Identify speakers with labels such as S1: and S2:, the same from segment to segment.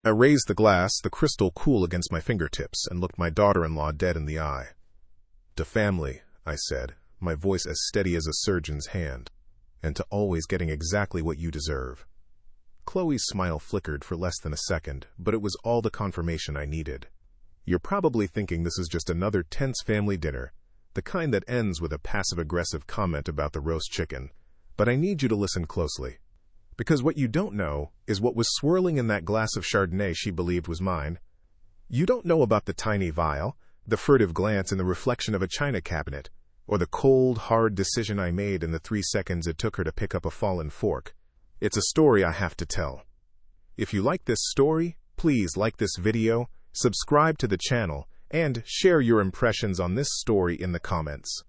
S1: I raised the glass, the crystal cool against my fingertips, and looked my daughter-in-law dead in the eye. "To family," I said, my voice as steady as a surgeon's hand, "and to always getting exactly what you deserve." Chloe's smile flickered for less than a second, but it was all the confirmation I needed. "You're probably thinking this is just another tense family dinner, the kind that ends with a passive-aggressive comment about the roast chicken, but I need you to listen closely. Because what you don't know is what was swirling in that glass of Chardonnay she believed was mine. You don't know about the tiny vial, the furtive glance in the reflection of a china cabinet, or the cold, hard decision I made in the 3 seconds it took her to pick up a fallen fork. It's a story I have to tell. If you like this story, please like this video, subscribe to the channel, and share your impressions on this story in the comments.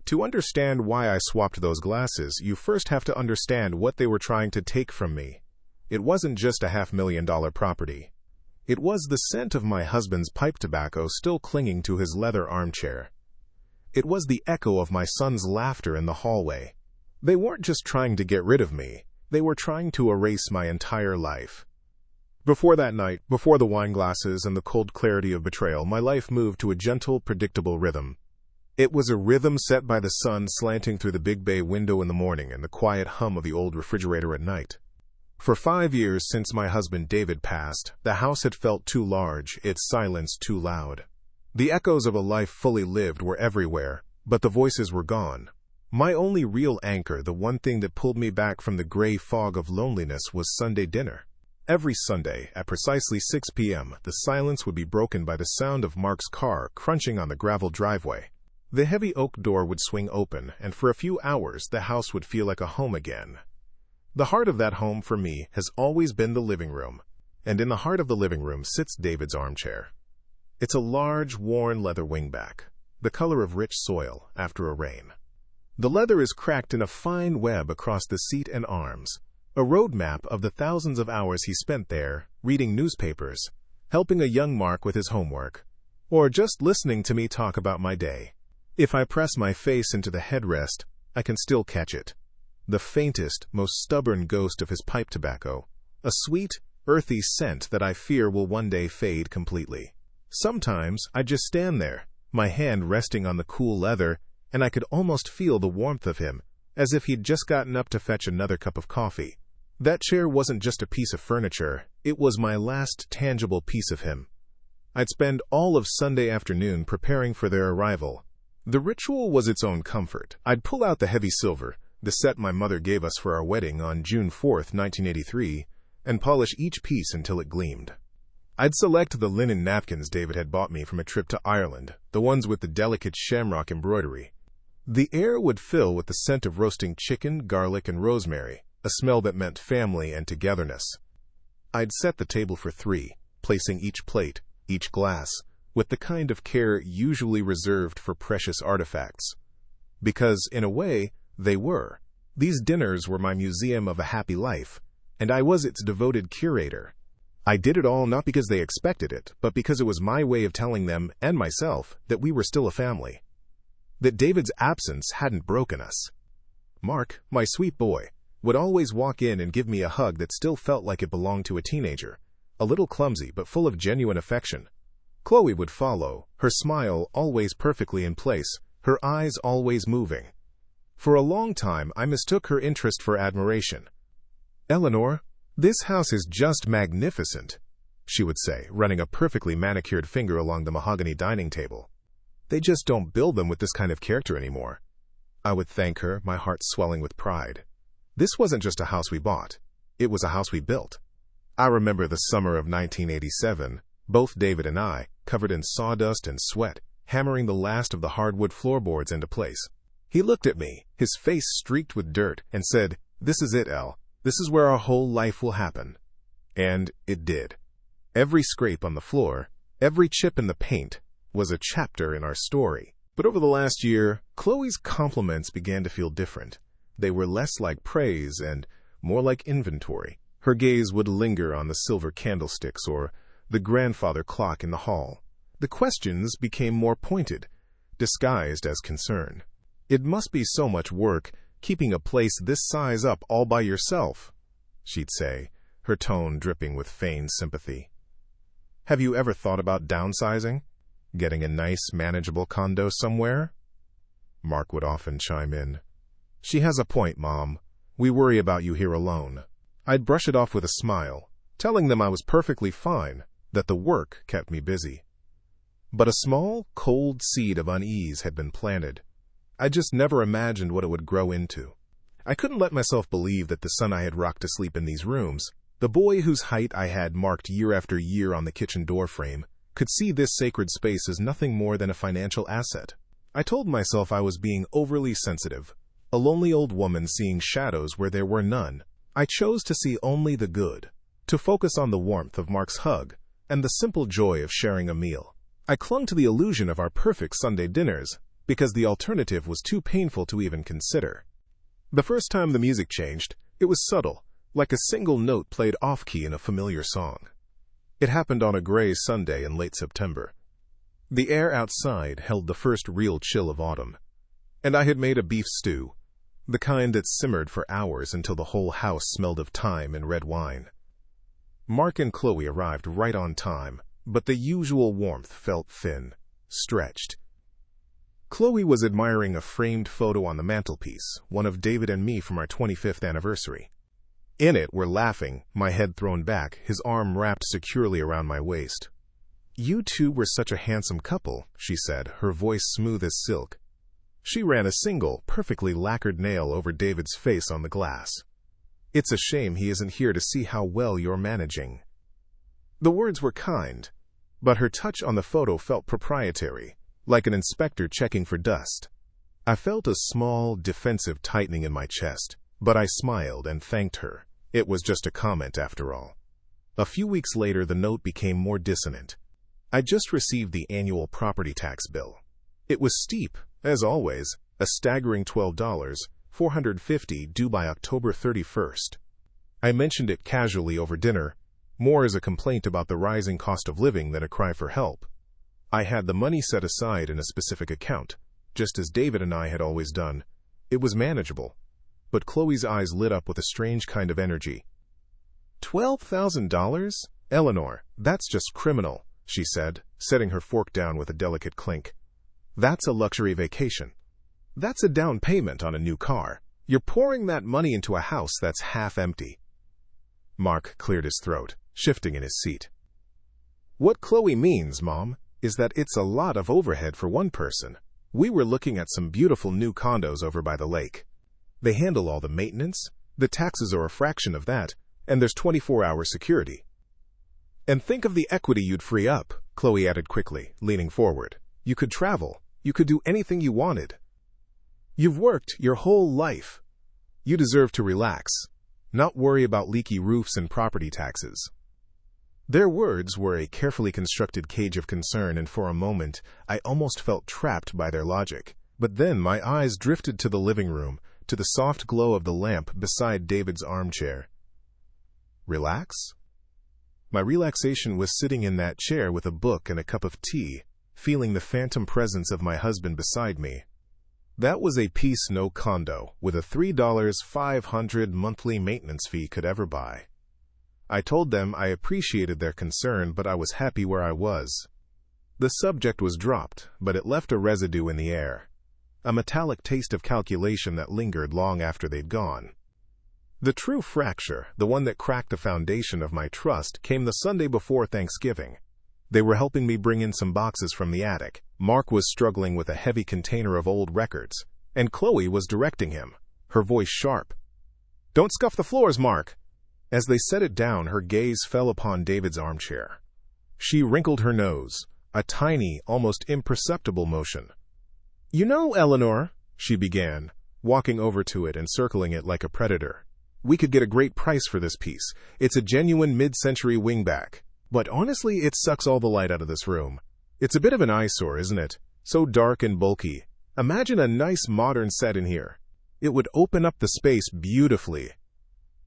S1: To understand why I swapped those glasses, you first have to understand what they were trying to take from me. It wasn't just a $500,000 property. It was the scent of my husband's pipe tobacco still clinging to his leather armchair. It was the echo of my son's laughter in the hallway. They weren't just trying to get rid of me. They were trying to erase my entire life. Before that night, before the wine glasses and the cold clarity of betrayal, my life moved to a gentle, predictable rhythm. It was a rhythm set by the sun slanting through the big bay window in the morning and the quiet hum of the old refrigerator at night. For 5 years since my husband David passed, the house had felt too large, its silence too loud. The echoes of a life fully lived were everywhere, but the voices were gone. My only real anchor, the one thing that pulled me back from the gray fog of loneliness, was Sunday dinner. Every Sunday, at precisely 6 p.m., the silence would be broken by the sound of Mark's car crunching on the gravel driveway. The heavy oak door would swing open, and for a few hours the house would feel like a home again. The heart of that home for me has always been the living room, and in the heart of the living room sits David's armchair. It's a large, worn leather wingback, the color of rich soil after a rain. The leather is cracked in a fine web across the seat and arms, a roadmap of the thousands of hours he spent there, reading newspapers, helping a young Mark with his homework, or just listening to me talk about my day. If I press my face into the headrest, I can still catch it. The faintest, most stubborn ghost of his pipe tobacco, a sweet, earthy scent that I fear will one day fade completely. Sometimes I just stand there, my hand resting on the cool leather, and I could almost feel the warmth of him, as if he'd just gotten up to fetch another cup of coffee. That chair wasn't just a piece of furniture, it was my last tangible piece of him. I'd spend all of Sunday afternoon preparing for their arrival. The ritual was its own comfort. I'd pull out the heavy silver, the set my mother gave us for our wedding on June 4th, 1983, and polish each piece until it gleamed. I'd select the linen napkins David had bought me from a trip to Ireland, the ones with the delicate shamrock embroidery. The air would fill with the scent of roasting chicken, garlic, and rosemary, a smell that meant family and togetherness. I'd set the table for 3, placing each plate, each glass, with the kind of care usually reserved for precious artifacts. Because, in a way, they were. These dinners were my museum of a happy life, and I was its devoted curator. I did it all not because they expected it, but because it was my way of telling them, and myself, that we were still a family. That David's absence hadn't broken us. Mark, my sweet boy, would always walk in and give me a hug that still felt like it belonged to a teenager, a little clumsy but full of genuine affection. Chloe would follow, her smile always perfectly in place, her eyes always moving. For a long time, I mistook her interest for admiration. "Eleanor, this house is just magnificent," she would say, running a perfectly manicured finger along the mahogany dining table. "They just don't build them with this kind of character anymore." I would thank her, my heart swelling with pride. This wasn't just a house we bought. It was a house we built. I remember the summer of 1987, both David and I, covered in sawdust and sweat, hammering the last of the hardwood floorboards into place. He looked at me, his face streaked with dirt, and said, "This is it, El. This is where our whole life will happen." And it did. Every scrape on the floor, every chip in the paint, was a chapter in our story. But over the last year, Chloe's compliments began to feel different. They were less like praise and more like inventory. Her gaze would linger on the silver candlesticks or the grandfather clock in the hall. The questions became more pointed, disguised as concern. "It must be so much work, keeping a place this size up all by yourself," she'd say, her tone dripping with feigned sympathy. "Have you ever thought about downsizing? Getting a nice, manageable condo somewhere?" Mark would often chime in. "She has a point, Mom. We worry about you here alone." I'd brush it off with a smile, telling them I was perfectly fine, that the work kept me busy. But a small, cold seed of unease had been planted. I just never imagined what it would grow into. I couldn't let myself believe that the son I had rocked to sleep in these rooms, the boy whose height I had marked year after year on the kitchen doorframe, could see this sacred space as nothing more than a financial asset. I told myself I was being overly sensitive, a lonely old woman seeing shadows where there were none. I chose to see only the good, to focus on the warmth of Mark's hug and the simple joy of sharing a meal. I clung to the illusion of our perfect Sunday dinners because the alternative was too painful to even consider. The first time the music changed, it was subtle, like a single note played off-key in a familiar song. It happened on a gray Sunday in late September. The air outside held the first real chill of autumn, and I had made a beef stew, the kind that simmered for hours until the whole house smelled of thyme and red wine. Mark and Chloe arrived right on time, but the usual warmth felt thin, stretched. Chloe was admiring a framed photo on the mantelpiece, one of David and me from our 25th anniversary. In it, we're laughing, my head thrown back, his arm wrapped securely around my waist. "You two were such a handsome couple," she said, her voice smooth as silk. She ran a single, perfectly lacquered nail over David's face on the glass. "It's a shame he isn't here to see how well you're managing." The words were kind, but her touch on the photo felt proprietary, like an inspector checking for dust. I felt a small, defensive tightening in my chest, but I smiled and thanked her. It was just a comment after all. A few weeks later, the note became more dissonant. I just received the annual property tax bill. It was steep, as always, a staggering $12,450 due by October 31st. I mentioned it casually over dinner, more as a complaint about the rising cost of living than a cry for help. I had the money set aside in a specific account, just as David and I had always done. It was manageable, but Chloe's eyes lit up with a strange kind of energy. $12,000? Eleanor, that's just criminal, she said, setting her fork down with a delicate clink. That's a luxury vacation. That's a down payment on a new car. You're pouring that money into a house that's half empty. Mark cleared his throat, shifting in his seat. What Chloe means, Mom, is that it's a lot of overhead for one person. We were looking at some beautiful new condos over by the lake. They handle all the maintenance, the taxes are a fraction of that, and there's 24-hour security. And think of the equity you'd free up, Chloe added quickly, leaning forward. You could travel. You could do anything you wanted. You've worked your whole life. You deserve to relax, not worry about leaky roofs and property taxes. Their words were a carefully constructed cage of concern, and for a moment, I almost felt trapped by their logic. But then my eyes drifted to the living room, to the soft glow of the lamp beside David's armchair. Relax? My relaxation was sitting in that chair with a book and a cup of tea, feeling the phantom presence of my husband beside me. That was a piece no condo, with a $3,500 monthly maintenance fee could ever buy. I told them I appreciated their concern, but I was happy where I was. The subject was dropped, but it left a residue in the air, a metallic taste of calculation that lingered long after they'd gone. The true fracture, the one that cracked the foundation of my trust, came the Sunday before Thanksgiving. They were helping me bring in some boxes from the attic. Mark was struggling with a heavy container of old records, and Chloe was directing him, her voice sharp. "Don't scuff the floors, Mark." As they set it down, her gaze fell upon David's armchair. She wrinkled her nose, a tiny, almost imperceptible motion. "You know, Eleanor," she began, walking over to it and circling it like a predator. "We could get a great price for this piece. It's a genuine mid-century wingback. But honestly, it sucks all the light out of this room. It's a bit of an eyesore, isn't it? So dark and bulky. Imagine a nice modern set in here. It would open up the space beautifully."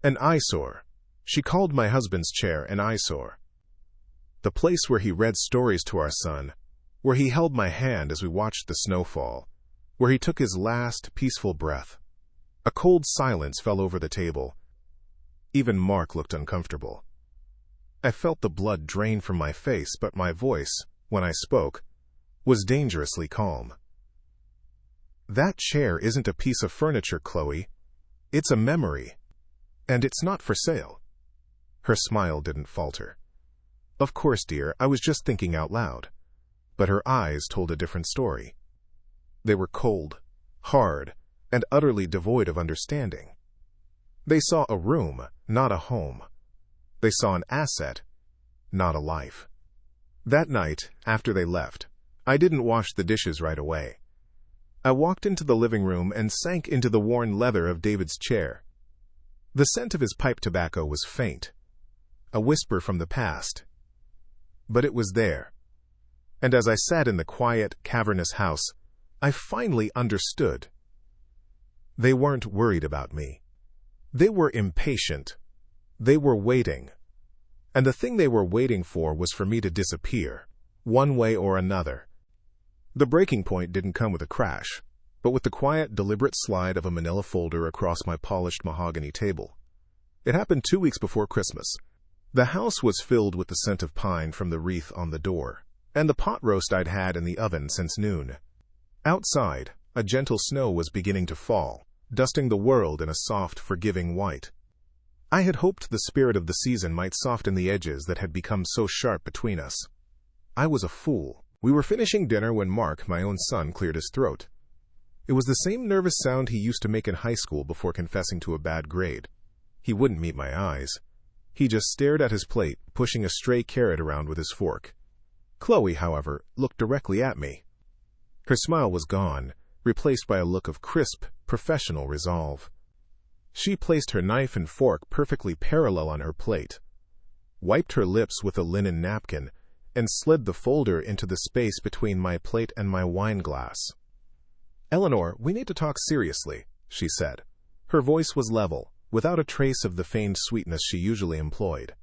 S1: An eyesore. She called my husband's chair an eyesore. The place where he read stories to our son, where he held my hand as we watched the snow fall, where he took his last peaceful breath. A cold silence fell over the table. Even Mark looked uncomfortable. I felt the blood drain from my face, but my voice, when I spoke, was dangerously calm. That chair isn't a piece of furniture, Chloe. It's a memory. And it's not for sale. Her smile didn't falter. Of course, dear, I was just thinking out loud. But her eyes told a different story. They were cold, hard, and utterly devoid of understanding. They saw a room, not a home. They saw an asset, not a life. That night, after they left, I didn't wash the dishes right away. I walked into the living room and sank into the worn leather of David's chair. The scent of his pipe tobacco was faint, a whisper from the past. But it was there. And as I sat in the quiet, cavernous house, I finally understood. They weren't worried about me. They were impatient. They were waiting. And the thing they were waiting for was for me to disappear, one way or another. The breaking point didn't come with a crash, but with the quiet, deliberate slide of a manila folder across my polished mahogany table. It happened 2 weeks before Christmas. The house was filled with the scent of pine from the wreath on the door, and the pot roast I'd had in the oven since noon. Outside, a gentle snow was beginning to fall, dusting the world in a soft, forgiving white. I had hoped the spirit of the season might soften the edges that had become so sharp between us. I was a fool. We were finishing dinner when Mark, my own son, cleared his throat. It was the same nervous sound he used to make in high school before confessing to a bad grade. He wouldn't meet my eyes. He just stared at his plate, pushing a stray carrot around with his fork. Chloe, however, looked directly at me. Her smile was gone, replaced by a look of crisp, professional resolve. She placed her knife and fork perfectly parallel on her plate, wiped her lips with a linen napkin, and slid the folder into the space between my plate and my wine glass. "Eleanor, we need to talk seriously," she said. Her voice was level, without a trace of the feigned sweetness she usually employed.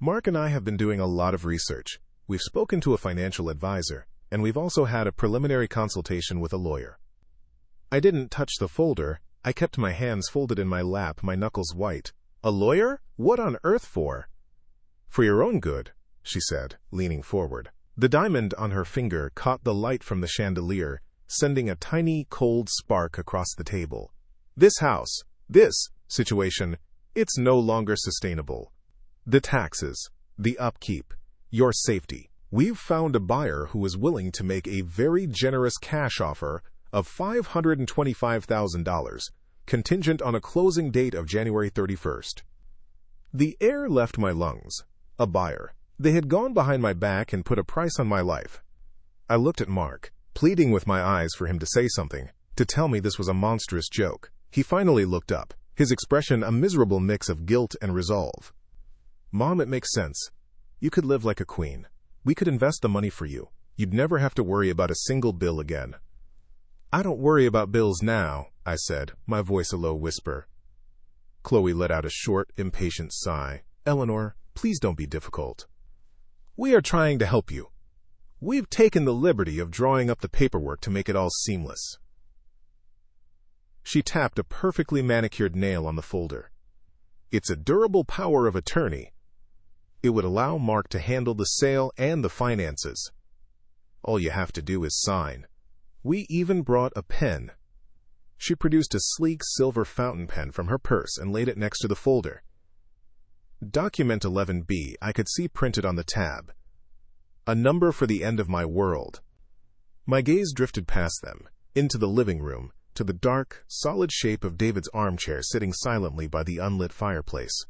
S1: "Mark and I have been doing a lot of research. We've spoken to a financial advisor, and we've also had a preliminary consultation with a lawyer." I didn't touch the folder. I kept my hands folded in my lap, my knuckles white. "A lawyer? What on earth for?" "For your own good," she said, leaning forward. The diamond on her finger caught the light from the chandelier, sending a tiny, cold spark across the table. "This house, this situation, it's no longer sustainable. The taxes, the upkeep, your safety. We've found a buyer who is willing to make a very generous cash offer of $525,000, contingent on a closing date of January 31st. The air left my lungs. A buyer. They had gone behind my back and put a price on my life. I looked at Mark, pleading with my eyes for him to say something, to tell me this was a monstrous joke. He finally looked up, his expression a miserable mix of guilt and resolve. "Mom, it makes sense. You could live like a queen. We could invest the money for you. You'd never have to worry about a single bill again." "I don't worry about bills now," I said, my voice a low whisper. Chloe let out a short, impatient sigh. "Eleanor, please don't be difficult. We are trying to help you. We've taken the liberty of drawing up the paperwork to make it all seamless." She tapped a perfectly manicured nail on the folder. "It's a durable power of attorney. It would allow Mark to handle the sale and the finances. All you have to do is sign. We even brought a pen." She produced a sleek silver fountain pen from her purse and laid it next to the folder. Document 11B I could see printed on the tab. A number for the end of my world. My gaze drifted past them, into the living room, to the dark, solid shape of David's armchair sitting silently by the unlit fireplace.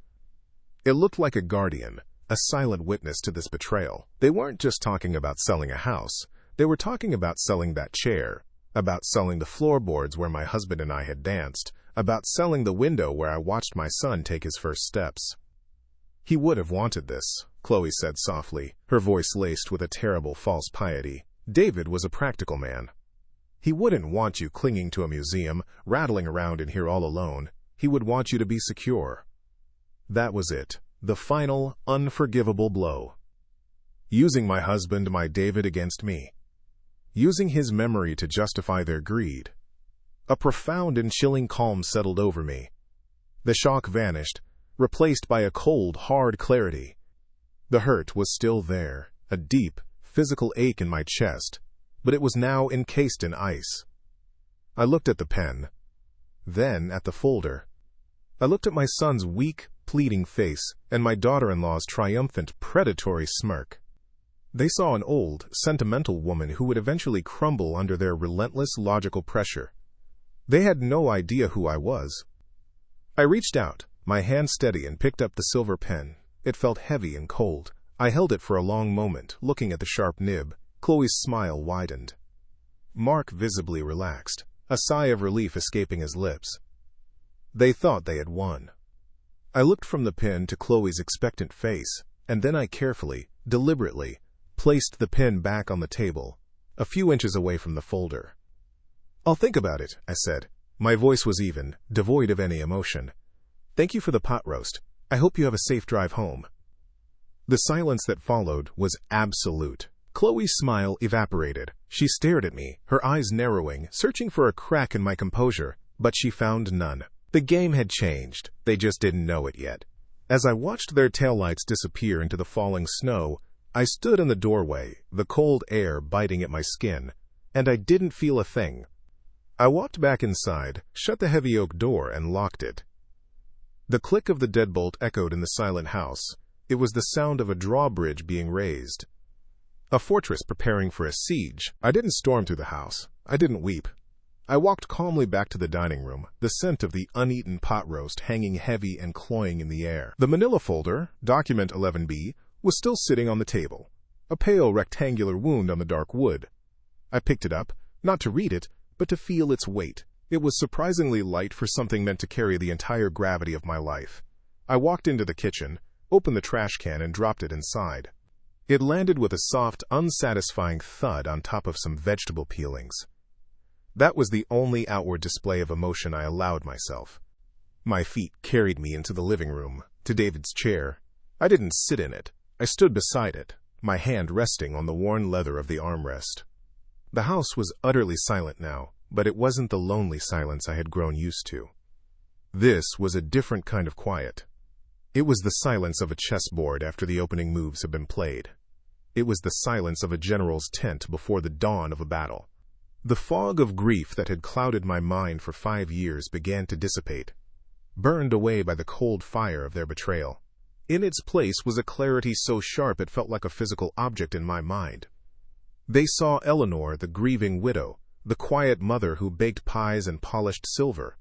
S1: It looked like a guardian, a silent witness to this betrayal. They weren't just talking about selling a house. They were talking about selling that chair, about selling the floorboards where my husband and I had danced, about selling the window where I watched my son take his first steps. "He would have wanted this," Chloe said softly, her voice laced with a terrible false piety. "David was a practical man. He wouldn't want you clinging to a museum, rattling around in here all alone. He would want you to be secure." That was it, the final, unforgivable blow. Using my husband, my David, against me. Using his memory to justify their greed. A profound and chilling calm settled over me. The shock vanished, replaced by a cold, hard clarity. The hurt was still there, a deep, physical ache in my chest, but it was now encased in ice. I looked at the pen, then at the folder. I looked at my son's weak, pleading face and my daughter-in-law's triumphant, predatory smirk. They saw an old, sentimental woman who would eventually crumble under their relentless logical pressure. They had no idea who I was. I reached out, my hand steady, and picked up the silver pen. It felt heavy and cold. I held it for a long moment, looking at the sharp nib. Chloe's smile widened. Mark visibly relaxed, a sigh of relief escaping his lips. They thought they had won. I looked from the pen to Chloe's expectant face, and then I carefully, deliberately, placed the pen back on the table, a few inches away from the folder. "I'll think about it," I said. My voice was even, devoid of any emotion. "Thank you for the pot roast. I hope you have a safe drive home." The silence that followed was absolute. Chloe's smile evaporated. She stared at me, her eyes narrowing, searching for a crack in my composure, but she found none. The game had changed. They just didn't know it yet. As I watched their taillights disappear into the falling snow, I stood in the doorway, the cold air biting at my skin, and I didn't feel a thing. I walked back inside, shut the heavy oak door, and locked it. The click of the deadbolt echoed in the silent house. It was the sound of a drawbridge being raised. A fortress preparing for a siege. I didn't storm through the house. I didn't weep. I walked calmly back to the dining room, the scent of the uneaten pot roast hanging heavy and cloying in the air. The manila folder, document 11B, was still sitting on the table, a pale rectangular wound on the dark wood. I picked it up, not to read it, but to feel its weight. It was surprisingly light for something meant to carry the entire gravity of my life. I walked into the kitchen, opened the trash can, and dropped it inside. It landed with a soft, unsatisfying thud on top of some vegetable peelings. That was the only outward display of emotion I allowed myself. My feet carried me into the living room, to David's chair. I didn't sit in it. I stood beside it, my hand resting on the worn leather of the armrest. The house was utterly silent now, but it wasn't the lonely silence I had grown used to. This was a different kind of quiet. It was the silence of a chessboard after the opening moves have been played. It was the silence of a general's tent before the dawn of a battle. The fog of grief that had clouded my mind for 5 years began to dissipate, burned away by the cold fire of their betrayal. In its place was a clarity so sharp it felt like a physical object in my mind. They saw Eleanor, the grieving widow, the quiet mother who baked pies and polished silver.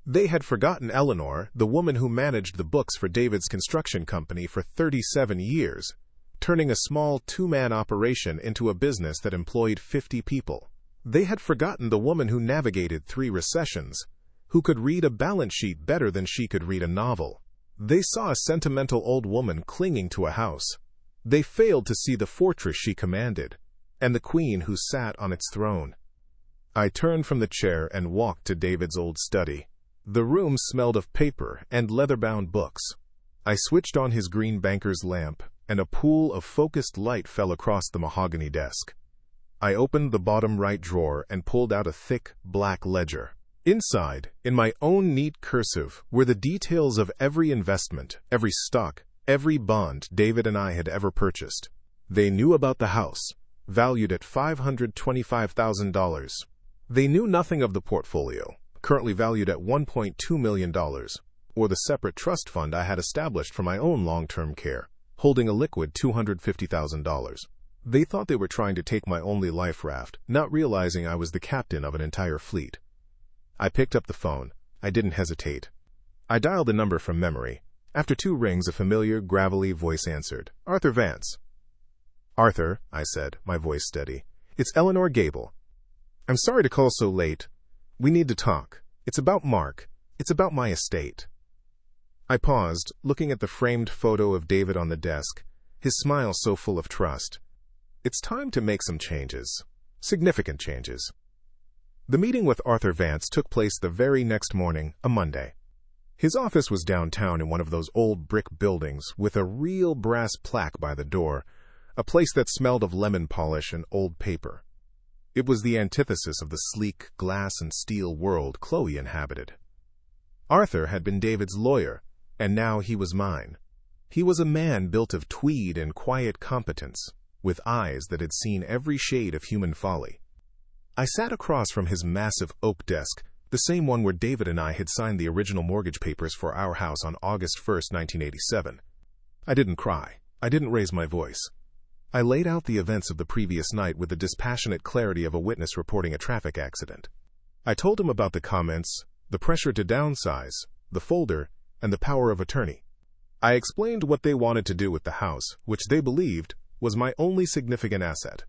S1: They had forgotten Eleanor, the woman who managed the books for David's construction company for 37 years, turning a small 2-man operation into a business that employed 50 people. They had forgotten the woman who navigated 3 recessions, who could read a balance sheet better than she could read a novel. They saw a sentimental old woman clinging to a house. They failed to see the fortress she commanded, and the queen who sat on its throne. I turned from the chair and walked to David's old study. The room smelled of paper and leather-bound books. I switched on his green banker's lamp, and a pool of focused light fell across the mahogany desk. I opened the bottom right drawer and pulled out a thick, black ledger. Inside, in my own neat cursive, were the details of every investment, every stock, every bond David and I had ever purchased. They knew about the house, valued at $525,000. They knew nothing of the portfolio, currently valued at $1.2 million, or the separate trust fund I had established for my own long-term care, holding a liquid $250,000. They thought they were trying to take my only life raft, not realizing I was the captain of an entire fleet. I picked up the phone. I didn't hesitate. I dialed the number from memory. After 2 rings, a familiar, gravelly voice answered. "Arthur Vance." "Arthur," I said, my voice steady. "It's Eleanor Gable. I'm sorry to call so late. We need to talk. It's about Mark. It's about my estate." I paused, looking at the framed photo of David on the desk, his smile so full of trust. It's time to make some changes. Significant changes. The meeting with Arthur Vance took place the very next morning, a Monday. His office was downtown in one of those old brick buildings with a real brass plaque by the door, a place that smelled of lemon polish and old paper. It was the antithesis of the sleek glass and steel world Chloe inhabited. Arthur had been David's lawyer, And now he was mine. He was a man built of tweed and quiet competence, with eyes that had seen every shade of human folly. I sat across from his massive oak desk, the same one where David and I had signed the original mortgage papers for our house on August 1st, 1987. I didn't cry. I didn't raise my voice. I laid out the events of the previous night with the dispassionate clarity of a witness reporting a traffic accident. I told him about the comments, the pressure to downsize, the folder, and the power of attorney. I explained what they wanted to do with the house, which they believed was my only significant asset.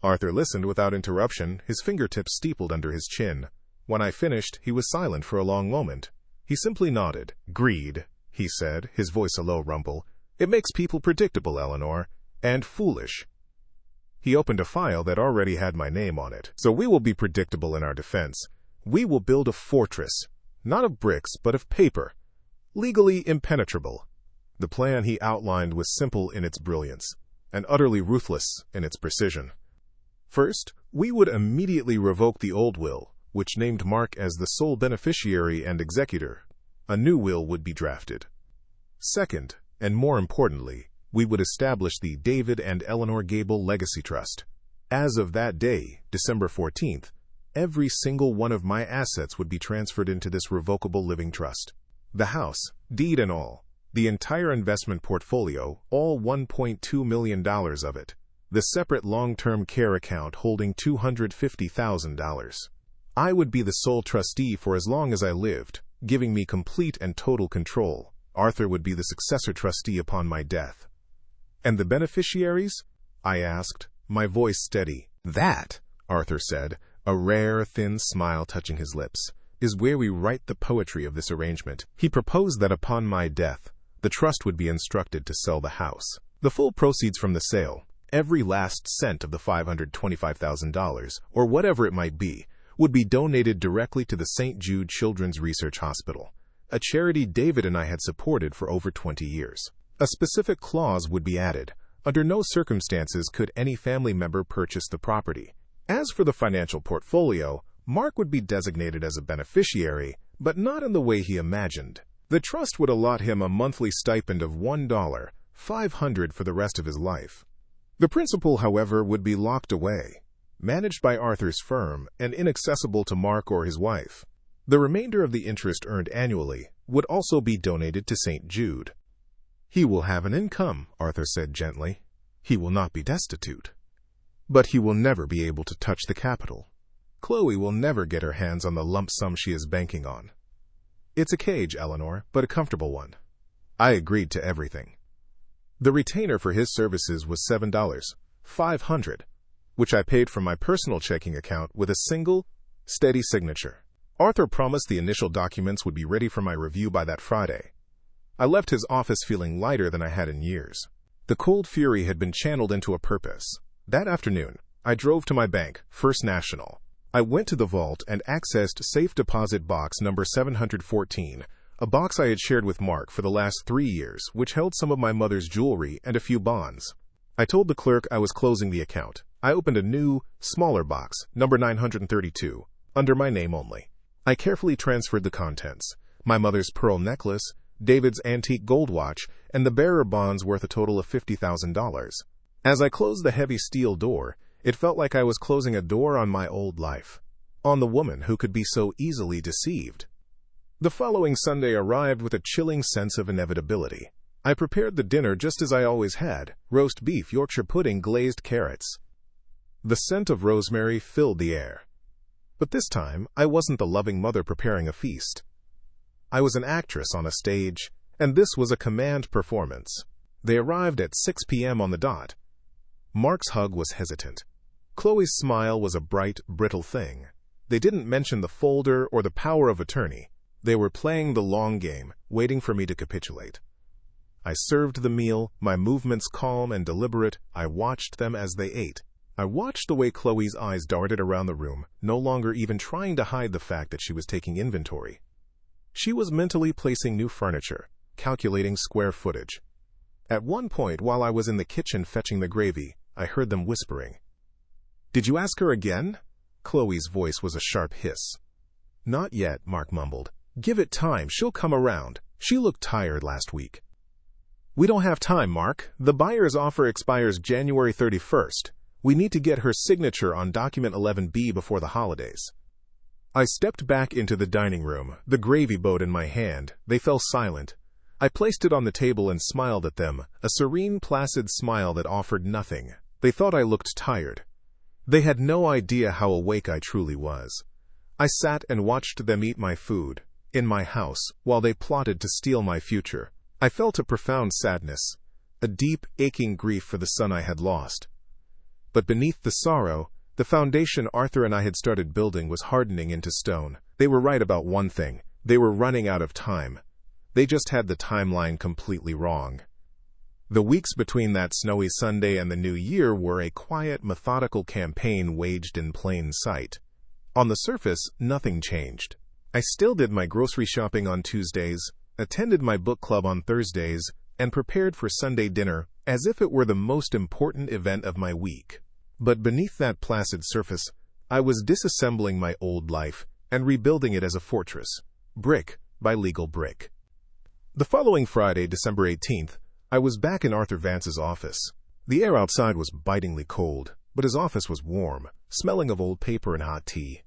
S1: Arthur listened without interruption, his fingertips steepled under his chin. When I finished, he was silent for a long moment. He simply nodded. "Greed," he said, his voice a low rumble. "It makes people predictable, Eleanor, and foolish." He opened a file that already had my name on it. "So we will be predictable in our defense. We will build a fortress, not of bricks, but of paper, legally impenetrable." The plan he outlined was simple in its brilliance, and utterly ruthless in its precision. First, we would immediately revoke the old will, which named Mark as the sole beneficiary and executor. A new will would be drafted. Second, and more importantly, we would establish the David and Eleanor Gable Legacy Trust. As of that day, December 14th, every single one of my assets would be transferred into this revocable living trust. The house, deed and all, the entire investment portfolio, all $1.2 million of it, the separate long-term care account holding $250,000. I would be the sole trustee for as long as I lived, giving me complete and total control. Arthur would be the successor trustee upon my death. "And the beneficiaries?" I asked, my voice steady. "That," Arthur said, a rare, thin smile touching his lips, "is where we write the poetry of this arrangement." He proposed that upon my death, the trust would be instructed to sell the house. The full proceeds from the sale, every last cent of the $525,000, or whatever it might be, would be donated directly to the St. Jude Children's Research Hospital, a charity David and I had supported for over 20 years. A specific clause would be added. Under no circumstances could any family member purchase the property. As for the financial portfolio, Mark would be designated as a beneficiary, but not in the way he imagined. The trust would allot him a monthly stipend of $1,500 for the rest of his life. The principal, however, would be locked away, managed by Arthur's firm, and inaccessible to Mark or his wife. The remainder of the interest earned annually would also be donated to St. Jude. "He will have an income," Arthur said gently. "He will not be destitute. But he will never be able to touch the capital. Chloe will never get her hands on the lump sum she is banking on. It's a cage, Eleanor, but a comfortable one." I agreed to everything. The retainer for his services was $7,500, which I paid from my personal checking account with a single, steady signature. Arthur promised the initial documents would be ready for my review by that Friday. I left his office feeling lighter than I had in years. The cold fury had been channeled into a purpose. That afternoon, I drove to my bank, First National. I went to the vault and accessed safe deposit box number 714, a box I had shared with Mark for the last 3 years, which held some of my mother's jewelry and a few bonds. I told the clerk I was closing the account. I opened a new, smaller box, number 932, under my name only. I carefully transferred the contents: my mother's pearl necklace, David's antique gold watch, and the bearer bonds worth a total of $50,000. As I closed the heavy steel door, it felt like I was closing a door on my old life, on the woman who could be so easily deceived. The following Sunday arrived with a chilling sense of inevitability. I prepared the dinner just as I always had: roast beef, Yorkshire pudding, glazed carrots. The scent of rosemary filled the air. But this time, I wasn't the loving mother preparing a feast. I was an actress on a stage, and this was a command performance. They arrived at 6 p.m. on the dot. Mark's hug was hesitant. Chloe's smile was a bright, brittle thing. They didn't mention the folder or the power of attorney. They were playing the long game, waiting for me to capitulate. I served the meal, my movements calm and deliberate. I watched them as they ate. I watched the way Chloe's eyes darted around the room, no longer even trying to hide the fact that she was taking inventory. She was mentally placing new furniture, calculating square footage. At one point, while I was in the kitchen fetching the gravy, I heard them whispering. "Did you ask her again?" Chloe's voice was a sharp hiss. "Not yet," Mark mumbled. "Give it time, she'll come around. She looked tired last week. We don't have time, Mark. The buyer's offer expires January 31st. We need to get her signature on document 11B before the holidays. I stepped back into the dining room, the gravy boat in my hand. They fell silent. I placed it on the table and smiled at them, a serene, placid smile that offered nothing. They thought I looked tired. They had no idea how awake I truly was. I sat and watched them eat my food, in my house, while they plotted to steal my future. I felt a profound sadness, a deep, aching grief for the son I had lost. But beneath the sorrow, the foundation Arthur and I had started building was hardening into stone. They were right about one thing. They were running out of time. They just had the timeline completely wrong. The weeks between that snowy Sunday and the New Year were a quiet, methodical campaign waged in plain sight. On the surface, nothing changed. I still did my grocery shopping on Tuesdays, attended my book club on Thursdays, and prepared for Sunday dinner as if it were the most important event of my week. But beneath that placid surface, I was disassembling my old life and rebuilding it as a fortress, brick by legal brick. The following Friday, December 18th, I was back in Arthur Vance's office. The air outside was bitingly cold, but his office was warm, smelling of old paper and hot tea.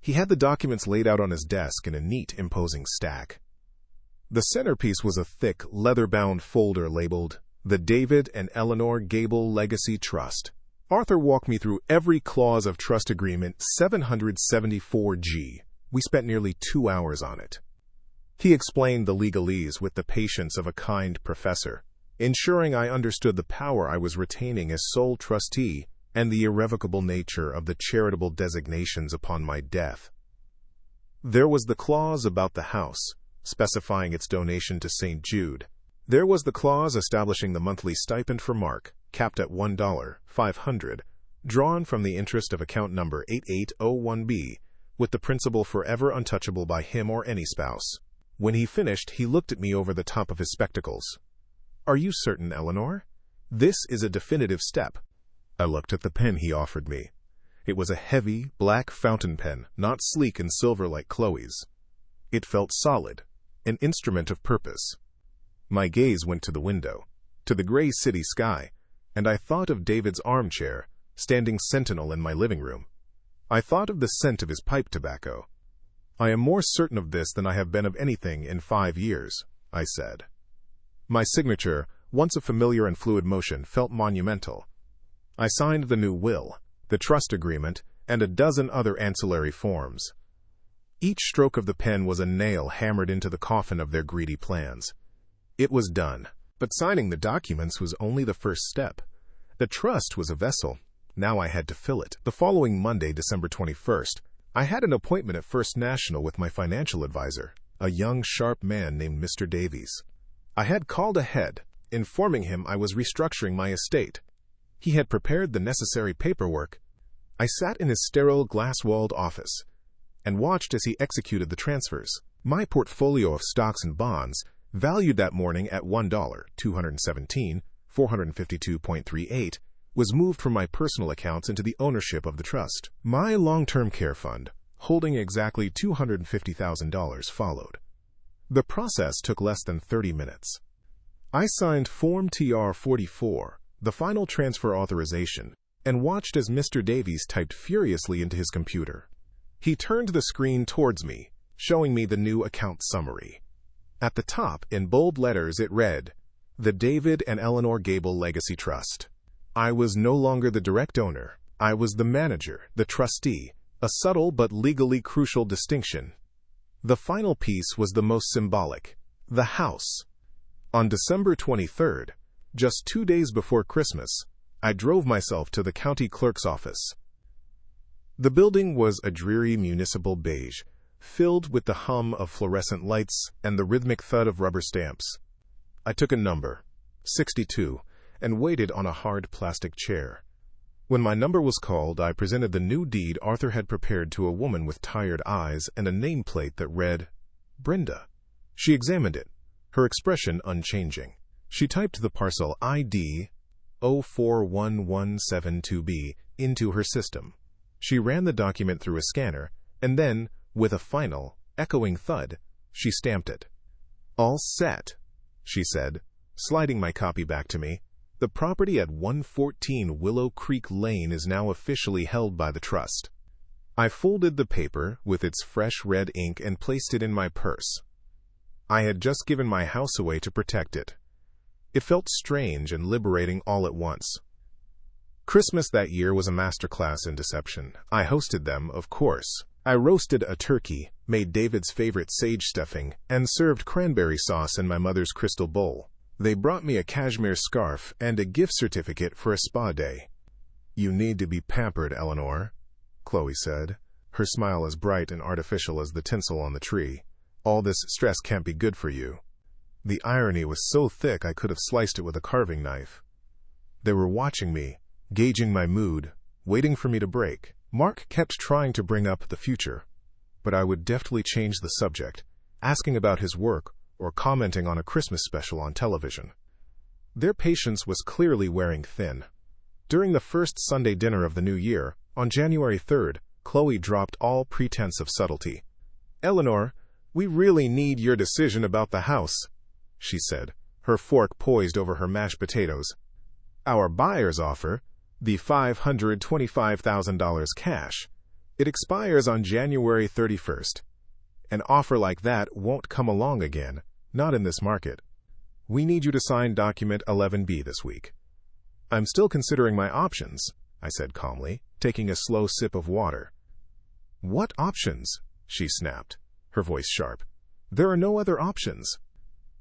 S1: He had the documents laid out on his desk in a neat, imposing stack. The centerpiece was a thick, leather-bound folder labeled, "The David and Eleanor Gable Legacy Trust." Arthur walked me through every clause of Trust Agreement 774G. We spent nearly 2 hours on it. He explained the legalese with the patience of a kind professor, ensuring I understood the power I was retaining as sole trustee and the irrevocable nature of the charitable designations upon my death. There was the clause about the house, specifying its donation to St. Jude. There was the clause establishing the monthly stipend for Mark, capped at $1,500, drawn from the interest of account number 8801B, with the principal forever untouchable by him or any spouse. When he finished, he looked at me over the top of his spectacles. "Are you certain, Eleanor? This is a definitive step." I looked at the pen he offered me. It was a heavy, black fountain pen, not sleek and silver like Chloe's. It felt solid, an instrument of purpose. My gaze went to the window, to the gray city sky, and I thought of David's armchair, standing sentinel in my living room. I thought of the scent of his pipe tobacco. "I am more certain of this than I have been of anything in 5 years," I said. My signature, once a familiar and fluid motion, felt monumental. I signed the new will, the trust agreement, and a dozen other ancillary forms. Each stroke of the pen was a nail hammered into the coffin of their greedy plans. It was done, but signing the documents was only the first step. The trust was a vessel. Now I had to fill it. The following Monday, December 21st, I had an appointment at First National with my financial advisor, a young, sharp man named Mr. Davies. I had called ahead, informing him I was restructuring my estate. He had prepared the necessary paperwork. I sat in his sterile, glass-walled office and watched as he executed the transfers. My portfolio of stocks and bonds, valued that morning at $1,217,452.38, was moved from my personal accounts into the ownership of the trust. My long-term care fund, holding exactly $250,000, followed. The process took less than 30 minutes. I signed Form TR-44, the final transfer authorization, and watched as Mr. Davies typed furiously into his computer. He turned the screen towards me, showing me the new account summary. At the top, in bold letters, it read, "The David and Eleanor Gable Legacy Trust." I was no longer the direct owner. I was the manager, the trustee, a subtle but legally crucial distinction. The final piece was the most symbolic, the house. On December 23rd, just 2 days before Christmas, I drove myself to the county clerk's office. The building was a dreary municipal beige, filled with the hum of fluorescent lights and the rhythmic thud of rubber stamps. I took a number, 62, and waited on a hard plastic chair. When my number was called, I presented the new deed Arthur had prepared to a woman with tired eyes and a nameplate that read, "Brenda." She examined it, her expression unchanging. She typed the parcel ID 041172B into her system. She ran the document through a scanner, and then, with a final, echoing thud, she stamped it. All set, she said, sliding my copy back to me. The property at 114 Willow Creek Lane is now officially held by the trust. I folded the paper with its fresh red ink and placed it in my purse. I had just given my house away to protect it. It felt strange and liberating all at once. Christmas that year was a masterclass in deception. I hosted them, of course. I roasted a turkey, made David's favorite sage stuffing, and served cranberry sauce in my mother's crystal bowl. They brought me a cashmere scarf and a gift certificate for a spa day. "You need to be pampered, Eleanor," Chloe said, her smile as bright and artificial as the tinsel on the tree. "All this stress can't be good for you." The irony was so thick I could have sliced it with a carving knife. They were watching me, gauging my mood, waiting for me to break. Mark kept trying to bring up the future, but I would deftly change the subject, asking about his work or commenting on a Christmas special on television. Their patience was clearly wearing thin. During the first Sunday dinner of the new year, on January 3rd, Chloe dropped all pretense of subtlety. "Eleanor, we really need your decision about the house," she said, her fork poised over her mashed potatoes. "Our buyer's offer, the $525,000 cash, it expires on January 31st. An offer like that won't come along again, not in this market. We need you to sign document 11B this week." "I'm still considering my options," I said calmly, taking a slow sip of water. "What options?" she snapped, her voice sharp. "There are no other options.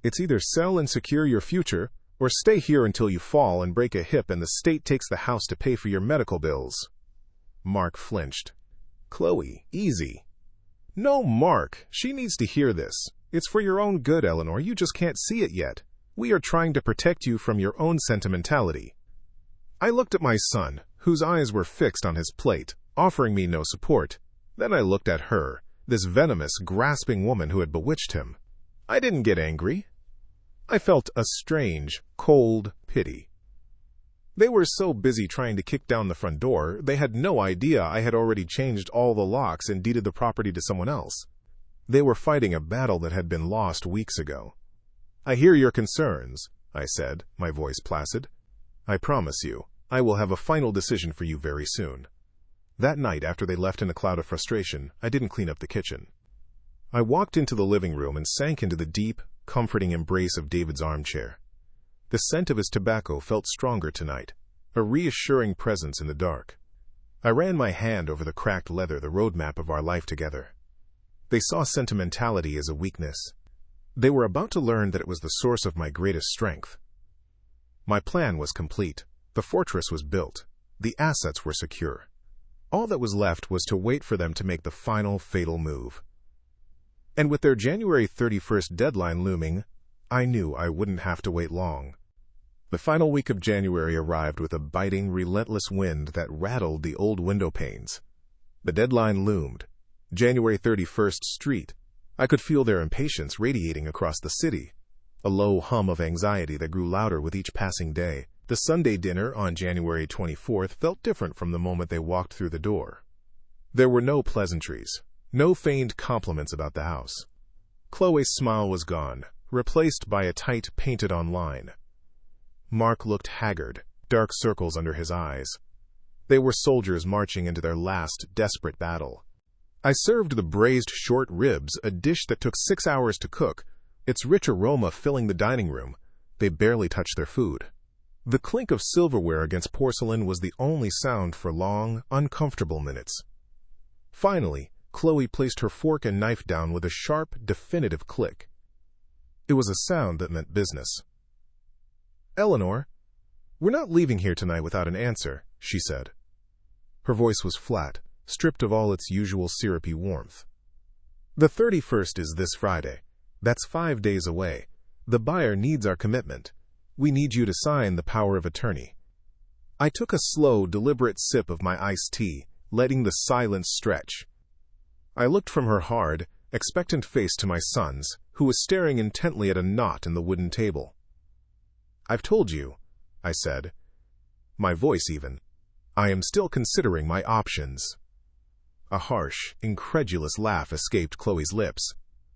S1: It's either sell and secure your future, or stay here until you fall and break a hip and the state takes the house to pay for your medical bills." Mark flinched. "Chloe, easy." "No, Mark, she needs to hear this. It's for your own good, Eleanor. You just can't see it yet. We are trying to protect you from your own sentimentality." I looked at my son, whose eyes were fixed on his plate, offering me no support. Then I looked at her, this venomous, grasping woman who had bewitched him. I didn't get angry. I felt a strange, cold pity. They were so busy trying to kick down the front door, they had no idea I had already changed all the locks and deeded the property to someone else. They were fighting a battle that had been lost weeks ago. "I hear your concerns," I said, my voice placid. "I promise you, I will have a final decision for you very soon." That night, after they left in a cloud of frustration, I didn't clean up the kitchen. I walked into the living room and sank into the deep, comforting embrace of David's armchair. The scent of his tobacco felt stronger tonight, a reassuring presence in the dark. I ran my hand over the cracked leather, the roadmap of our life together. They saw sentimentality as a weakness. They were about to learn that it was the source of my greatest strength. My plan was complete. The fortress was built. The assets were secure. All that was left was to wait for them to make the final fatal move. And with their January 31st deadline looming, I knew I wouldn't have to wait long. The final week of January arrived with a biting, relentless wind that rattled the old window panes. The deadline loomed. January 31st Street. I could feel their impatience radiating across the city, a low hum of anxiety that grew louder with each passing day. The Sunday dinner on January 24th felt different from the moment they walked through the door. There were no pleasantries, no feigned compliments about the house. Chloe's smile was gone, replaced by a tight, painted-on line. Mark looked haggard, dark circles under his eyes. They were soldiers marching into their last, desperate battle. I served the braised short ribs, a dish that took 6 hours to cook, its rich aroma filling the dining room. They barely touched their food. The clink of silverware against porcelain was the only sound for long, uncomfortable minutes. Finally, Chloe placed her fork and knife down with a sharp, definitive click. It was a sound that meant business. "Eleanor, we're not leaving here tonight without an answer," she said. Her voice was flat, stripped of all its usual syrupy warmth. "The 31st is this Friday. That's 5 days away. The buyer needs our commitment. We need you to sign the power of attorney." I took a slow, deliberate sip of my iced tea, letting the silence stretch. I looked from her hard, expectant face to my son's, who was staring intently at a knot in the wooden table. "I've told you," I said, my voice even. "I am still considering my options." A harsh, incredulous laugh escaped Chloe's lips.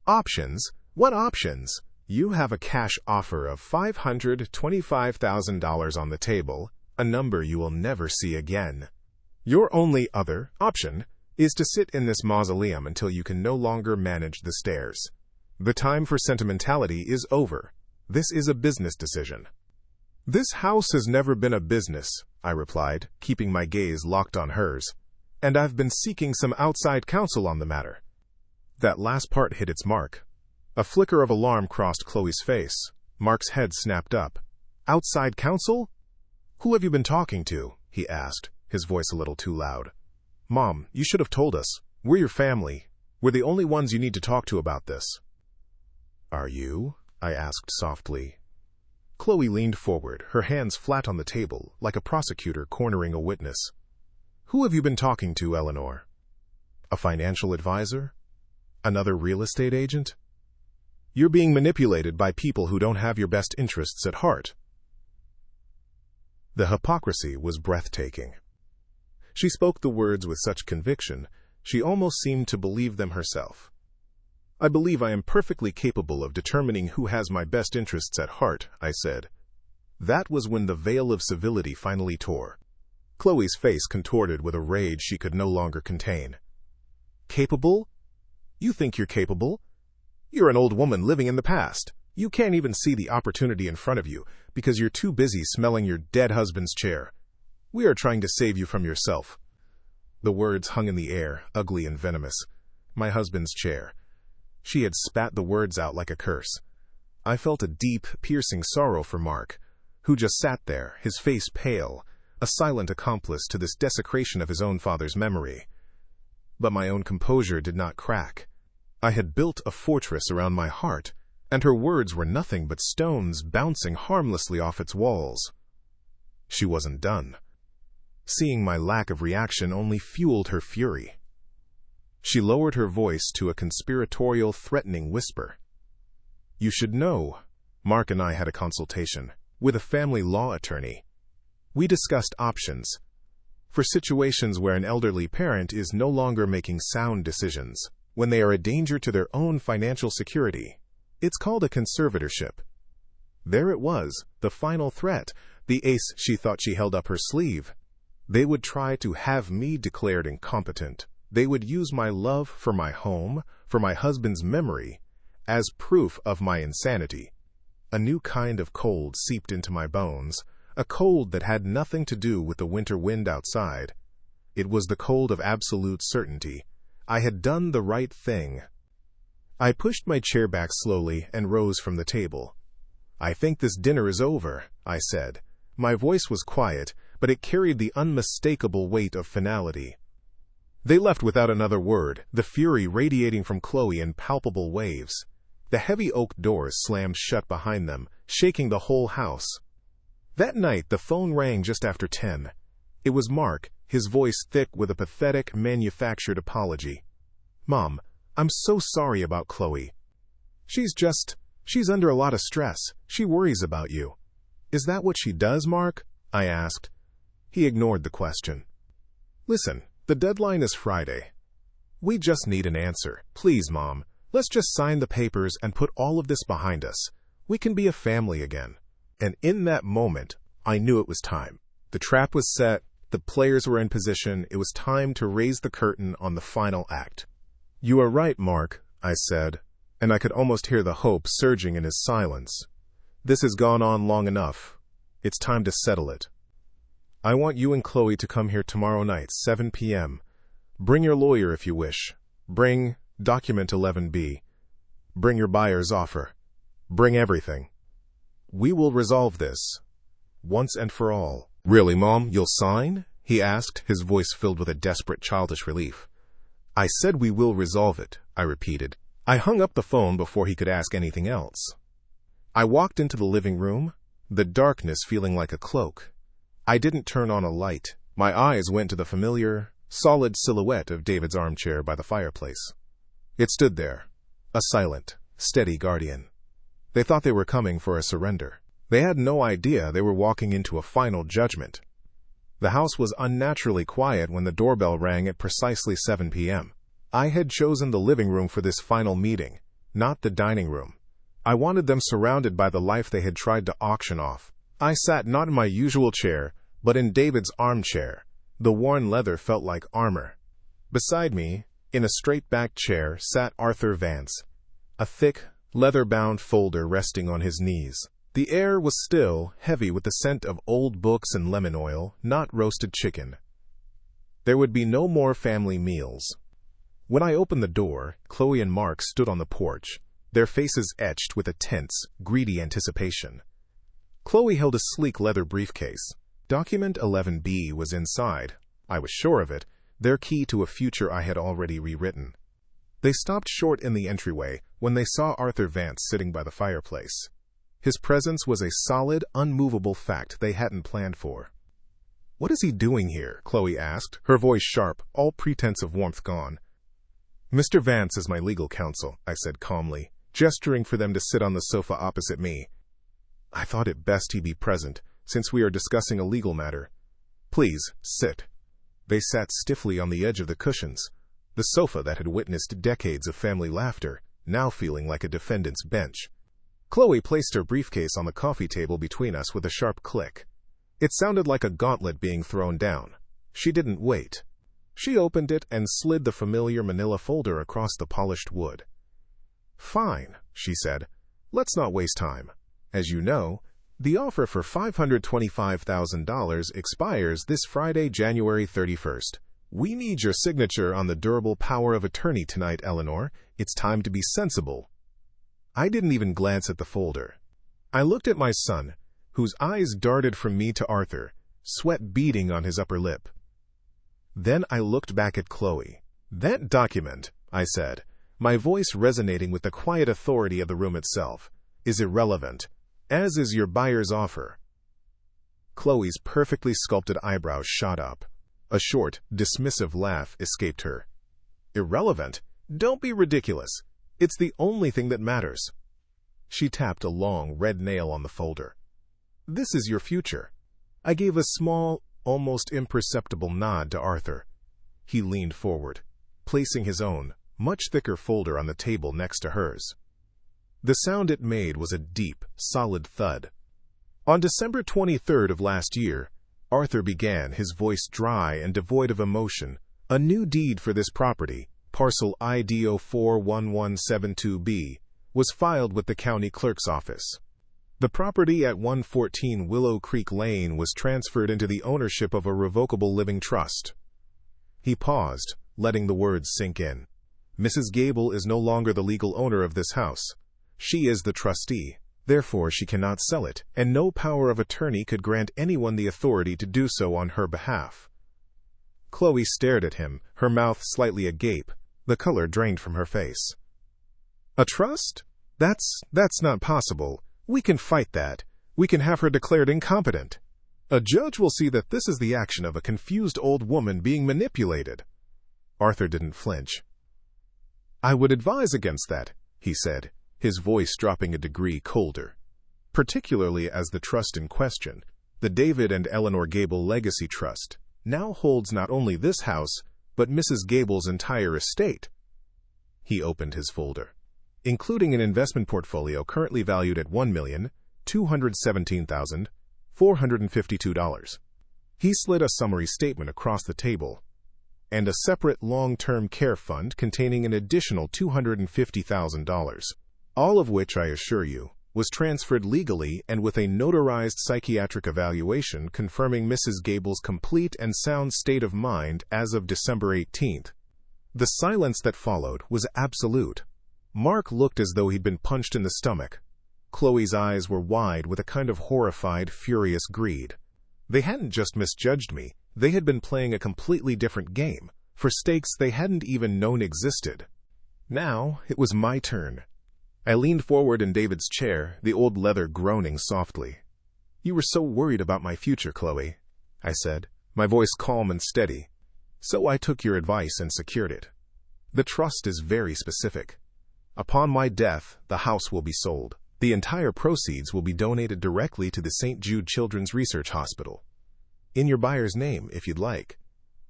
S1: "Options? What options? You have a cash offer of $525,000 on the table, a number you will never see again. Your only other option is to sit in this mausoleum until you can no longer manage the stairs. The time for sentimentality is over. This is a business decision. This house has never been a business, I replied, keeping my gaze locked on hers, and I've been seeking some outside counsel on the matter. That last part hit its mark. A flicker of alarm crossed Chloe's face. Mark's head snapped up. Outside counsel? Who have you been talking to? He asked, his voice a little too loud. Mom, you should have told us. We're your family. We're the only ones you need to talk to about this. Are you? I asked softly. Chloe leaned forward, her hands flat on the table, like a prosecutor cornering a witness. Who have you been talking to, Eleanor? A financial advisor? Another real estate agent? You're being manipulated by people who don't have your best interests at heart. The hypocrisy was breathtaking. She spoke the words with such conviction, she almost seemed to believe them herself. I believe I am perfectly capable of determining who has my best interests at heart, I said. That was when the veil of civility finally tore. Chloe's face contorted with a rage she could no longer contain. Capable? You think you're capable? You're an old woman living in the past. You can't even see the opportunity in front of you because you're too busy smelling your dead husband's chair. We are trying to save you from yourself. The words hung in the air, ugly and venomous. My husband's chair. She had spat the words out like a curse. I felt a deep, piercing sorrow for Mark, who just sat there, his face pale, a silent accomplice to this desecration of his own father's memory. But my own composure did not crack. I had built a fortress around my heart, and her words were nothing but stones bouncing harmlessly off its walls. She wasn't done. Seeing my lack of reaction only fueled her fury. She lowered her voice to a conspiratorial, threatening whisper. You should know, Mark and I had a consultation with a family law attorney. We discussed options for situations where an elderly parent is no longer making sound decisions, when they are a danger to their own financial security. It's called a conservatorship. There it was, the final threat, the ace she thought she held up her sleeve. They would try to have me declared incompetent. They would use my love for my home, for my husband's memory, as proof of my insanity. A new kind of cold seeped into my bones, a cold that had nothing to do with the winter wind outside. It was the cold of absolute certainty. I had done the right thing. I pushed my chair back slowly and rose from the table. I think this dinner is over, I said. My voice was quiet, but it carried the unmistakable weight of finality. They left without another word, the fury radiating from Chloe in palpable waves. The heavy oak doors slammed shut behind them, shaking the whole house. That night, the phone rang just after 10. It was Mark, his voice thick with a pathetic, manufactured apology. Mom, I'm so sorry about Chloe. She's under a lot of stress. She worries about you. Is that what she does, Mark? I asked. He ignored the question. Listen, the deadline is Friday. We just need an answer. Please, Mom, let's just sign the papers and put all of this behind us. We can be a family again. And in that moment, I knew it was time. The trap was set. The players were in position. It was time to raise the curtain on the final act. You are right, Mark, I said, and I could almost hear the hope surging in his silence. This has gone on long enough. It's time to settle it. I want you and Chloe to come here tomorrow night, 7 p.m. Bring your lawyer if you wish. Bring document 11B. Bring your buyer's offer. Bring everything. We will resolve this, once and for all. Really, Mom, you'll sign? He asked, his voice filled with a desperate, childish relief. I said we will resolve it, I repeated. I hung up the phone before he could ask anything else. I walked into the living room, the darkness feeling like a cloak. I didn't turn on a light. My eyes went to the familiar, solid silhouette of David's armchair by the fireplace. It stood there, a silent, steady guardian. They thought they were coming for a surrender. They had no idea they were walking into a final judgment. The house was unnaturally quiet when the doorbell rang at precisely 7 p.m. I had chosen the living room for this final meeting, not the dining room. I wanted them surrounded by the life they had tried to auction off. I sat not in my usual chair, but in David's armchair. The worn leather felt like armor. Beside me, in a straight-backed chair, sat Arthur Vance, a thick, leather-bound folder resting on his knees. The air was still, heavy with the scent of old books and lemon oil, not roasted chicken. There would be no more family meals. When I opened the door, Chloe and Mark stood on the porch, their faces etched with a tense, greedy anticipation. Chloe held a sleek leather briefcase. Document 11B was inside. I was sure of it, their key to a future I had already rewritten. They stopped short in the entryway when they saw Arthur Vance sitting by the fireplace. His presence was a solid, unmovable fact they hadn't planned for. "What is he doing here?" Chloe asked, her voice sharp, all pretense of warmth gone. "Mr. Vance is my legal counsel," I said calmly, gesturing for them to sit on the sofa opposite me. "I thought it best he be present, since we are discussing a legal matter. Please, sit." They sat stiffly on the edge of the cushions, the sofa that had witnessed decades of family laughter, now feeling like a defendant's bench. Chloe placed her briefcase on the coffee table between us with a sharp click. It sounded like a gauntlet being thrown down. She didn't wait. She opened it and slid the familiar manila folder across the polished wood. "Fine," she said. "Let's not waste time. As you know, the offer for $525,000 expires this Friday, January 31st. We need your signature on the durable power of attorney tonight, Eleanor. It's time to be sensible." I didn't even glance at the folder. I looked at my son, whose eyes darted from me to Arthur, sweat beading on his upper lip. Then I looked back at Chloe. "That document," I said, my voice resonating with the quiet authority of the room itself, "is irrelevant, as is your buyer's offer." Chloe's perfectly sculpted eyebrows shot up. A short, dismissive laugh escaped her. "Irrelevant? Don't be ridiculous. It's the only thing that matters." She tapped a long, red nail on the folder. "This is your future." I gave a small, almost imperceptible nod to Arthur. He leaned forward, placing his own, much thicker folder on the table next to hers. The sound it made was a deep, solid thud. On December 23rd of last year, Arthur began, his voice dry and devoid of emotion, "A new deed for this property, parcel ID 041172B, was filed with the county clerk's office. The property at 114 Willow Creek Lane was transferred into the ownership of a revocable living trust." He paused, letting the words sink in. "Mrs. Gable is no longer the legal owner of this house. She is the trustee. Therefore, she cannot sell it, and no power of attorney could grant anyone the authority to do so on her behalf." Chloe stared at him, her mouth slightly agape, the color drained from her face. "A trust? That's not possible. We can fight that. We can have her declared incompetent. A judge will see that this is the action of a confused old woman being manipulated." Arthur didn't flinch. "I would advise against that," he said, his voice dropping a degree colder. "Particularly as the trust in question, the David and Eleanor Gable Legacy Trust, now holds not only this house, but Mrs. Gable's entire estate." He opened his folder, including an investment portfolio currently valued at $1,217,452. He slid a summary statement across the table, and a separate long-term care fund containing an additional $250,000, all of which, I assure you, was transferred legally and with a notarized psychiatric evaluation confirming Mrs. Gable's complete and sound state of mind as of December 18th. The silence that followed was absolute. Mark looked as though he'd been punched in the stomach. Chloe's eyes were wide with a kind of horrified, furious greed. They hadn't just misjudged me, they had been playing a completely different game, for stakes they hadn't even known existed. Now it was my turn. I leaned forward in David's chair, the old leather groaning softly. "You were so worried about my future, Chloe," I said, my voice calm and steady. "So I took your advice and secured it. The trust is very specific. Upon my death, the house will be sold. The entire proceeds will be donated directly to the St. Jude Children's Research Hospital. In your buyer's name, if you'd like.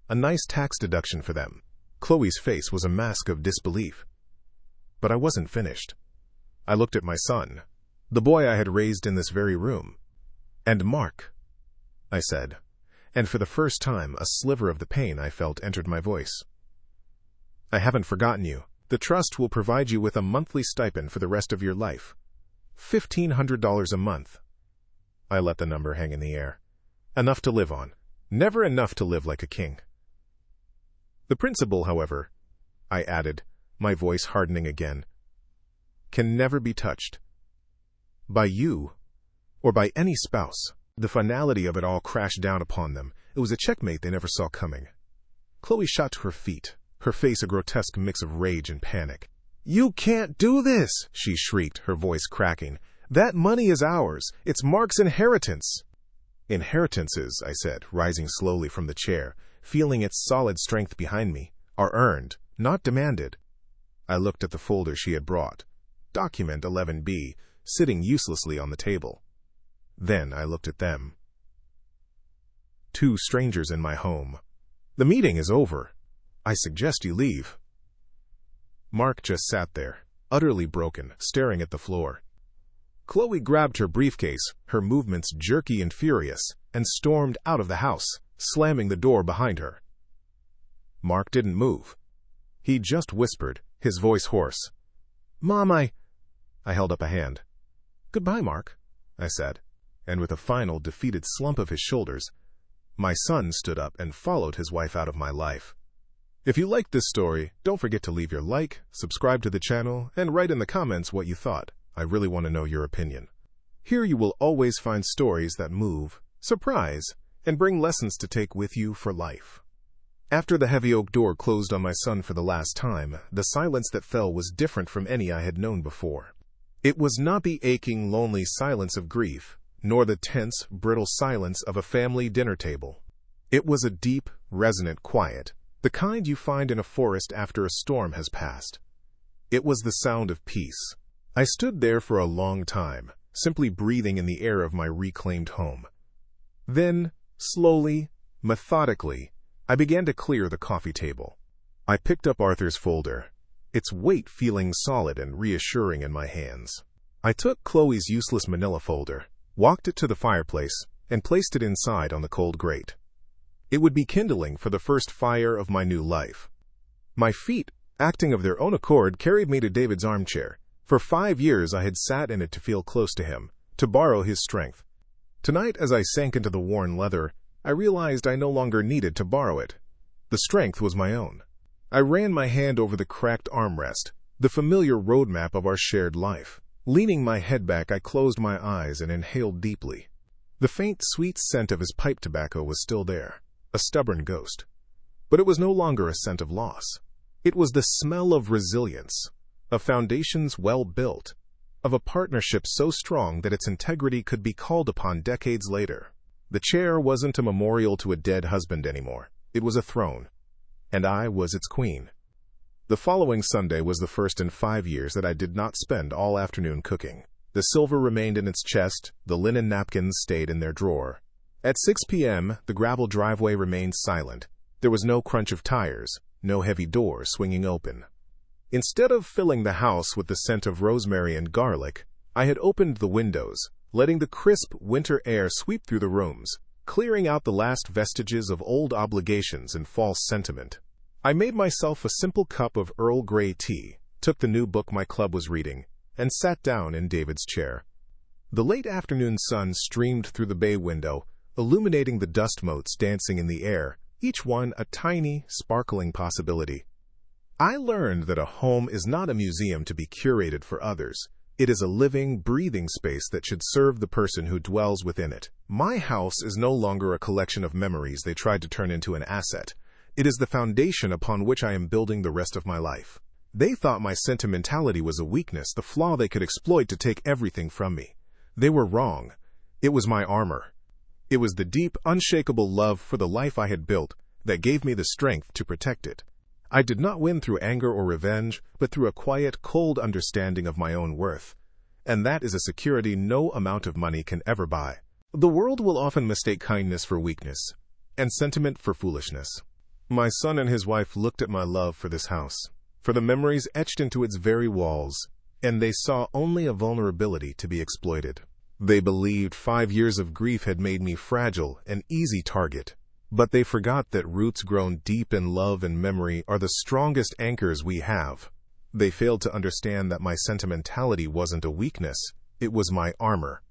S1: A nice tax deduction for them." Chloe's face was a mask of disbelief. But I wasn't finished. I looked at my son, the boy I had raised in this very room. "And Mark," I said, and for the first time a sliver of the pain I felt entered my voice. "I haven't forgotten you. The trust will provide you with a monthly stipend for the rest of your life. $1,500 a month." I let the number hang in the air. Enough to live on. Never enough to live like a king. "The principal, however," I added, my voice hardening again, "can never be touched. By you, or by any spouse." The finality of it all crashed down upon them. It was a checkmate they never saw coming. Chloe shot to her feet, her face a grotesque mix of rage and panic. "You can't do this!" she shrieked, her voice cracking. "That money is ours. It's Mark's inheritance." "Inheritances," I said, rising slowly from the chair, feeling its solid strength behind me, "are earned, not demanded." I looked at the folder she had brought, Document 11B, sitting uselessly on the table. Then I looked at them. Two strangers in my home. "The meeting is over. I suggest you leave." Mark just sat there, utterly broken, staring at the floor. Chloe grabbed her briefcase, her movements jerky and furious, and stormed out of the house, slamming the door behind her. Mark didn't move. He just whispered, his voice hoarse. "Mom, I held up a hand. "Goodbye, Mark," I said, and with a final defeated slump of his shoulders, my son stood up and followed his wife out of my life. If you liked this story, don't forget to leave your like, subscribe to the channel, and write in the comments what you thought. I really want to know your opinion. Here you will always find stories that move, surprise, and bring lessons to take with you for life. After the heavy oak door closed on my son for the last time, the silence that fell was different from any I had known before. It was not the aching, lonely silence of grief, nor the tense, brittle silence of a family dinner table. It was a deep, resonant quiet, the kind you find in a forest after a storm has passed. It was the sound of peace. I stood there for a long time, simply breathing in the air of my reclaimed home. Then, slowly, methodically, I began to clear the coffee table. I picked up Arthur's folder, its weight feeling solid and reassuring in my hands. I took Chloe's useless manila folder, walked it to the fireplace, and placed it inside on the cold grate. It would be kindling for the first fire of my new life. My feet, acting of their own accord, carried me to David's armchair. For 5 years I had sat in it to feel close to him, to borrow his strength. Tonight, as I sank into the worn leather, I realized I no longer needed to borrow it. The strength was my own. I ran my hand over the cracked armrest, the familiar roadmap of our shared life. Leaning my head back, I closed my eyes and inhaled deeply. The faint, sweet scent of his pipe tobacco was still there, a stubborn ghost. But it was no longer a scent of loss. It was the smell of resilience, of foundations well built, of a partnership so strong that its integrity could be called upon decades later. The chair wasn't a memorial to a dead husband anymore. It was a throne, and I was its queen. The following Sunday was the first in 5 years that I did not spend all afternoon cooking. The silver remained in its chest, the linen napkins stayed in their drawer. At 6 p.m., the gravel driveway remained silent. There was no crunch of tires, no heavy door swinging open. Instead of filling the house with the scent of rosemary and garlic, I had opened the windows, letting the crisp winter air sweep through the rooms, clearing out the last vestiges of old obligations and false sentiment. I made myself a simple cup of Earl Grey tea, took the new book my club was reading, and sat down in David's chair. The late afternoon sun streamed through the bay window, illuminating the dust motes dancing in the air, each one a tiny, sparkling possibility. I learned that a home is not a museum to be curated for others. It is a living, breathing space that should serve the person who dwells within it. My house is no longer a collection of memories they tried to turn into an asset. It is the foundation upon which I am building the rest of my life. They thought my sentimentality was a weakness, the flaw they could exploit to take everything from me. They were wrong. It was my armor. It was the deep, unshakable love for the life I had built that gave me the strength to protect it. I did not win through anger or revenge, but through a quiet, cold understanding of my own worth. And that is a security no amount of money can ever buy. The world will often mistake kindness for weakness, and sentiment for foolishness. My son and his wife looked at my love for this house, for the memories etched into its very walls, and they saw only a vulnerability to be exploited. They believed 5 years of grief had made me fragile, an easy target. But they forgot that roots grown deep in love and memory are the strongest anchors we have. They failed to understand that my sentimentality wasn't a weakness, it was my armor.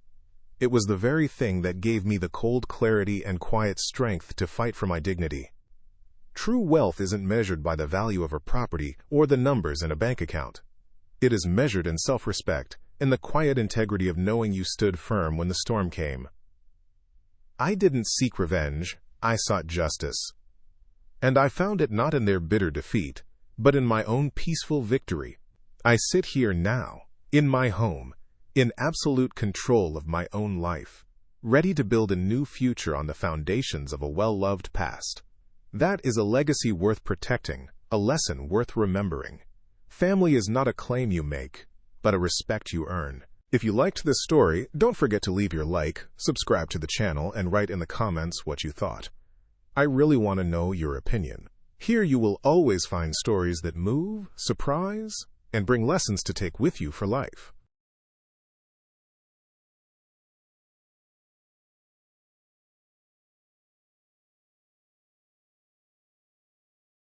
S1: It was the very thing that gave me the cold clarity and quiet strength to fight for my dignity. True wealth isn't measured by the value of a property or the numbers in a bank account. It is measured in self-respect, in the quiet integrity of knowing you stood firm when the storm came. I didn't seek revenge, I sought justice. And I found it not in their bitter defeat, but in my own peaceful victory. I sit here now, in my home, in absolute control of my own life, ready to build a new future on the foundations of a well-loved past. That is a legacy worth protecting, a lesson worth remembering. Family is not a claim you make, but a respect you earn. If you liked this story, don't forget to leave your like, subscribe to the channel, and write in the comments what you thought. I really want to know your opinion. Here you will always find stories that move, surprise, and bring lessons to take with you for life.